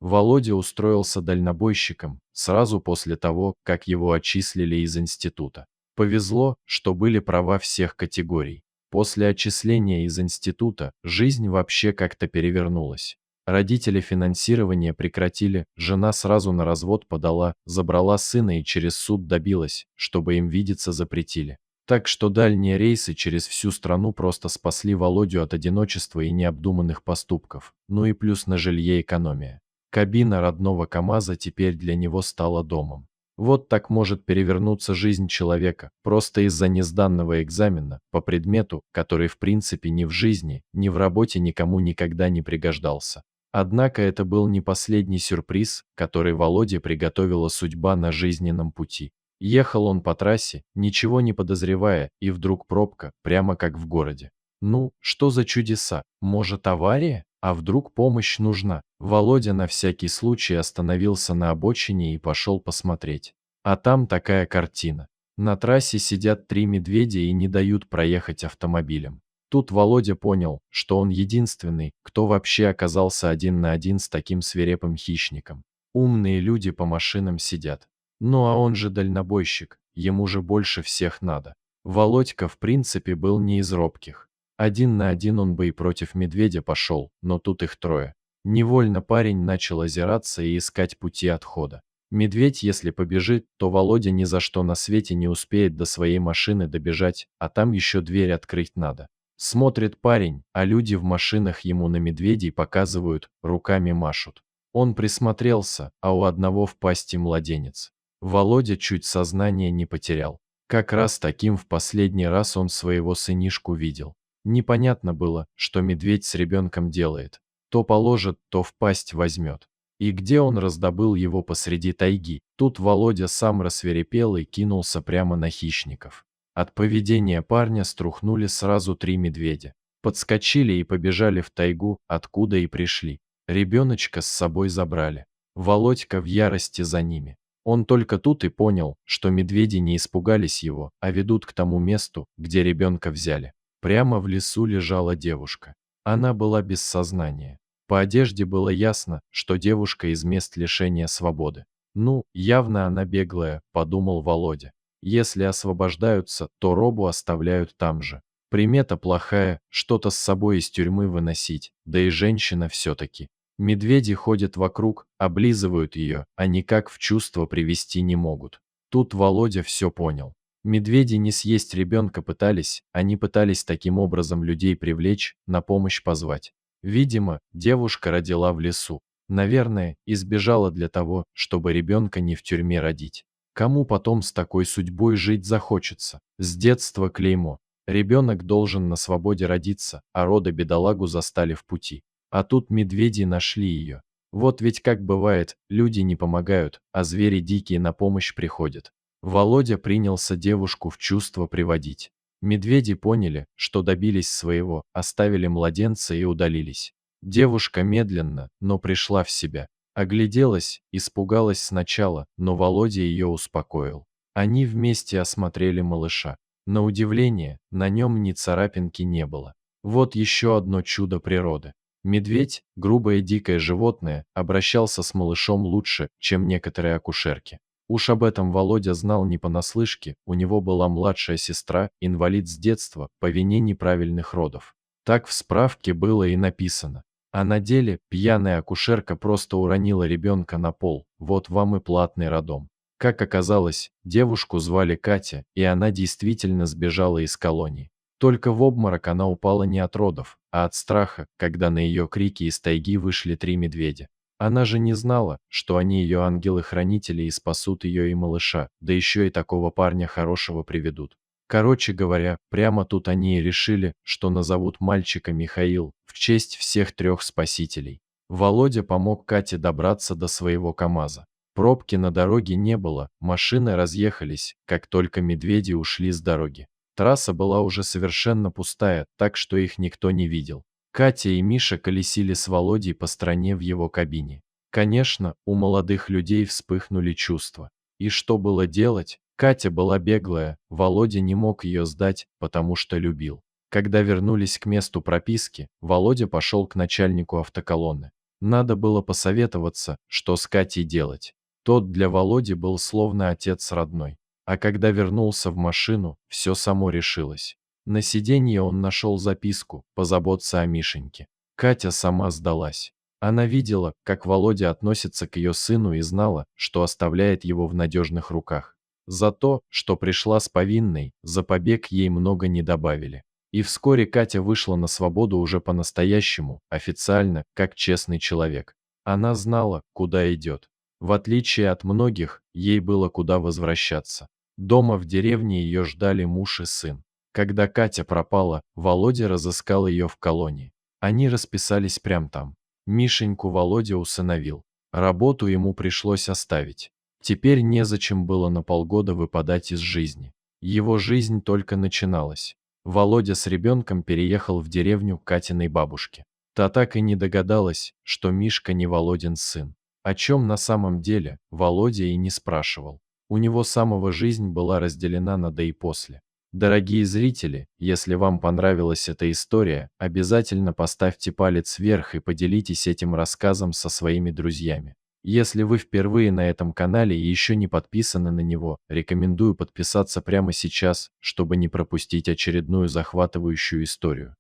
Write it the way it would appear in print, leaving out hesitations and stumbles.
Володя устроился дальнобойщиком сразу после того, как его отчислили из института. Повезло, что были права всех категорий. После отчисления из института жизнь вообще как-то перевернулась. Родители финансирование прекратили, жена сразу на развод подала, забрала сына и через суд добилась, чтобы им видеться запретили. Так что дальние рейсы через всю страну просто спасли Володю от одиночества и необдуманных поступков, ну и плюс на жилье экономия. Кабина родного КамАЗа теперь для него стала домом. Вот так может перевернуться жизнь человека, просто из-за несданного экзамена по предмету, который в принципе ни в жизни, ни в работе никому никогда не пригождался. Однако это был не последний сюрприз, который Володе приготовила судьба на жизненном пути. Ехал он по трассе, ничего не подозревая, и вдруг пробка, прямо как в городе. Ну, что за чудеса? Может, авария? А вдруг помощь нужна? Володя на всякий случай остановился на обочине и пошел посмотреть. А там такая картина. На трассе сидят 3 медведя и не дают проехать автомобилем. Тут Володя понял, что он единственный, кто вообще оказался один на один с таким свирепым хищником. Умные люди по машинам сидят. Ну а он же дальнобойщик, ему же больше всех надо. Володька в принципе был не из робких. Один на один он бы и против медведя пошел, но тут их трое. Невольно парень начал озираться и искать пути отхода. Медведь, если побежит, то Володя ни за что на свете не успеет до своей машины добежать, а там еще дверь открыть надо. Смотрит парень, а люди в машинах ему на медведей показывают, руками машут. Он присмотрелся, а у одного в пасти младенец. Володя чуть сознание не потерял. Как раз таким в последний раз он своего сынишку видел. Непонятно было, что медведь с ребенком делает. То положит, то в пасть возьмет. И где он раздобыл его посреди тайги? Тут Володя сам рассвирепел и кинулся прямо на хищников. От поведения парня струхнули сразу 3 медведя. Подскочили и побежали в тайгу, откуда и пришли. Ребеночка с собой забрали. Володька в ярости за ними. Он только тут и понял, что медведи не испугались его, а ведут к тому месту, где ребенка взяли. Прямо в лесу лежала девушка. Она была без сознания. По одежде было ясно, что девушка из мест лишения свободы. Ну, явно она беглая, подумал Володя. Если освобождаются, то робу оставляют там же. Примета плохая, что-то с собой из тюрьмы выносить, да и женщина все-таки. Медведи ходят вокруг, облизывают ее, а никак в чувство привести не могут. Тут Володя все понял. Медведи не съесть ребенка пытались, они пытались таким образом людей привлечь, на помощь позвать. Видимо, девушка родила в лесу. Наверное, избежала для того, чтобы ребенка не в тюрьме родить. Кому потом с такой судьбой жить захочется? С детства клеймо. Ребенок должен на свободе родиться, а рода бедолагу застали в пути. А тут медведи нашли ее. Вот ведь как бывает, люди не помогают, а звери дикие на помощь приходят. Володя принялся девушку в чувство приводить. Медведи поняли, что добились своего, оставили младенца и удалились. Девушка медленно, но пришла в себя. Огляделась, испугалась сначала, но Володя ее успокоил. Они вместе осмотрели малыша. На удивление, на нем ни царапинки не было. Вот еще одно чудо природы. Медведь, грубое дикое животное, обращался с малышом лучше, чем некоторые акушерки. Уж об этом Володя знал не понаслышке, у него была младшая сестра, инвалид с детства, по вине неправильных родов. Так в справке было и написано. А на деле пьяная акушерка просто уронила ребенка на пол, вот вам и платный роддом. Как оказалось, девушку звали Катя, и она действительно сбежала из колонии. Только в обморок она упала не от родов, а от страха, когда на ее крики из тайги вышли 3 медведя. Она же не знала, что они ее ангелы-хранители и спасут ее и малыша, да еще и такого парня хорошего приведут. Короче говоря, прямо тут они и решили, что назовут мальчика Михаил, в честь всех 3 спасителей. Володя помог Кате добраться до своего КамАЗа. Пробки на дороге не было, машины разъехались, как только медведи ушли с дороги. Трасса была уже совершенно пустая, так что их никто не видел. Катя и Миша колесили с Володей по стране в его кабине. Конечно, у молодых людей вспыхнули чувства. И что было делать? Катя была беглая, Володя не мог ее сдать, потому что любил. Когда вернулись к месту прописки, Володя пошел к начальнику автоколонны. Надо было посоветоваться, что с Катей делать. Тот для Володи был словно отец родной. А когда вернулся в машину, все само решилось. На сиденье он нашел записку «Позаботься о Мишеньке». Катя сама сдалась. Она видела, как Володя относится к ее сыну и знала, что оставляет его в надежных руках. За то, что пришла с повинной, за побег ей много не добавили. И вскоре Катя вышла на свободу уже по-настоящему, официально, как честный человек. Она знала, куда идет. В отличие от многих, ей было куда возвращаться. Дома в деревне ее ждали муж и сын. Когда Катя пропала, Володя разыскал ее в колонии. Они расписались прямо там. Мишеньку Володя усыновил. Работу ему пришлось оставить. Теперь незачем было на полгода выпадать из жизни. Его жизнь только начиналась. Володя с ребенком переехал в деревню к Катиной бабушке. Та так и не догадалась, что Мишка не Володин сын. О чем на самом деле, Володя и не спрашивал. У него самого жизнь была разделена на до и после. Дорогие зрители, если вам понравилась эта история, обязательно поставьте палец вверх и поделитесь этим рассказом со своими друзьями. Если вы впервые на этом канале и еще не подписаны на него, рекомендую подписаться прямо сейчас, чтобы не пропустить очередную захватывающую историю.